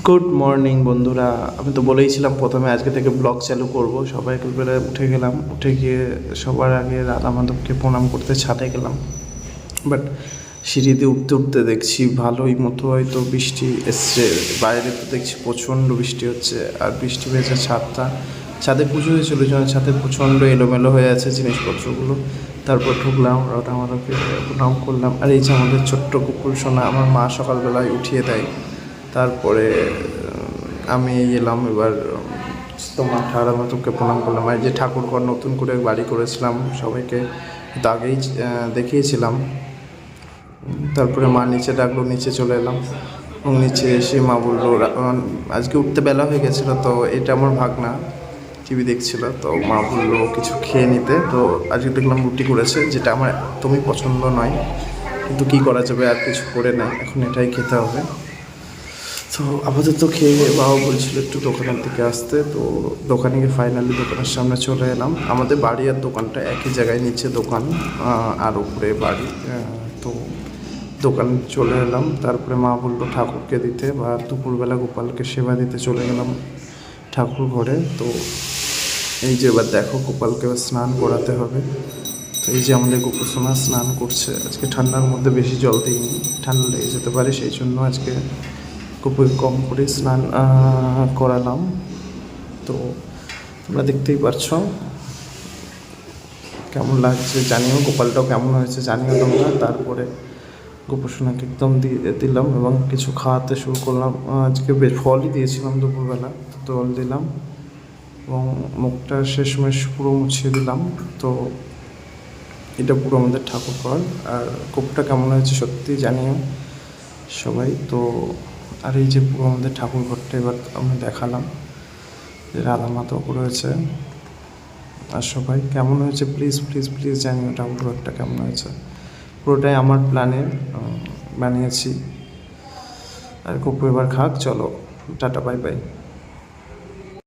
Good morning বন্ধুরা। আমি তো বলেইছিলাম প্রথমে আজকে থেকে ব্লগ চালু করব। সবাইকে উঠে গেলাম, উঠে গিয়ে সবার আগে রাধা মাধবকে প্রণাম করতে ছাদে গেলাম। বাট সিঁড়িতে উঠতে উঠতে দেখছি ভালোই মতো হয়তো বৃষ্টি এসছে। বাইরে তো দেখছি প্রচণ্ড বৃষ্টি হচ্ছে, আর বৃষ্টি হয়েছে ছাদে পুজো হয়েছিল, ওই জন্য ছাদে প্রচণ্ড এলোমেলো হয়ে আছে জিনিসপত্রগুলো। তারপর ঢুকলাম, রাধা মাধবকে প্রণাম করলাম। আর এই যে আমাদের ছোট্ট কুকুর সোনা, আমার মা সকালবেলায় উঠিয়ে দেয়। তারপরে আমি এলাম এবার তোমার রাধা মাধবকে প্রণাম করলাম। আর যে ঠাকুরঘর নতুন করে বাড়ি করেছিলাম, সবাইকে তো আগেই দেখিয়েছিলাম। তারপরে মা নিচে ডাকলো, নিচে চলে এলাম এবং নিচে এসে মা বললো, আজকে উঠতে বেলা হয়ে গেছিলো, তো এটা আমার ভাগনা টিভি দেখছিল, তো মা বললো কিছু খেয়ে নিতে। তো আজকে দেখলাম রুটি করেছে, যেটা আমার একদমই পছন্দ নয়, কিন্তু কী করা যাবে, আর কিছু করে নেয়, এখন এটাই খেতে হবে। তো আপাতত খেয়ে বাবা বলছিল একটু দোকানের দিকে আসতে, তো দোকানে গিয়ে ফাইনালি দোকানের সামনে চলে এলাম। আমাদের বাড়ি আর দোকানটা একই জায়গায়, নিচে দোকান আর উপরে বাড়ি। তো দোকানে চলে এলাম। তারপরে মা বললো ঠাকুরকে দিতে, বা দুপুরবেলা গোপালকে সেবা দিতে চলে গেলাম ঠাকুর ঘরে। তো এই যে এবার দেখো, গোপালকে স্নান করাতে হবে। তো এই যে আমাদের গোপুসোনা স্নান করছে। আজকে ঠান্ডার মধ্যে বেশি জল দিইনি, ঠান্ডা লেগে যেতে পারে, সেই জন্য আজকে খুব কম করে স্নান করালাম। তো তোমরা দেখতেই পারছো কেমন লাগছে, জানিও। গোপালটাও কেমন হয়েছে জানিও তোমরা। তারপরে গোপুসোনাকে একদম দিয়ে দিলাম এবং কিছু খাওয়াতে শুরু করলাম। আজকে বেশ ফলই দিয়েছিলাম দুপুরবেলা, জল দিলাম এবং মুখটা শেষমেশ পুরো মুছিয়ে দিলাম। তো এটা পুরো আমাদের ঠাকুর ঘর। আর কোপটা কেমন হয়েছে সত্যি জানিও সবাই। তো আর এই যে পুরো আমাদের ঠাকুর ঘরটা এবার আমি দেখালাম, যে রাধা মাধব রয়েছে। আর সবাই কেমন হয়েছে প্লিজ প্লিজ প্লিজ জানিও ঠাকুর ঘরটা কেমন হয়েছে। পুরোটাই আমার প্ল্যানে বানিয়েছি। আর গপু এবার খাক, চলো টাটা বাই বাই।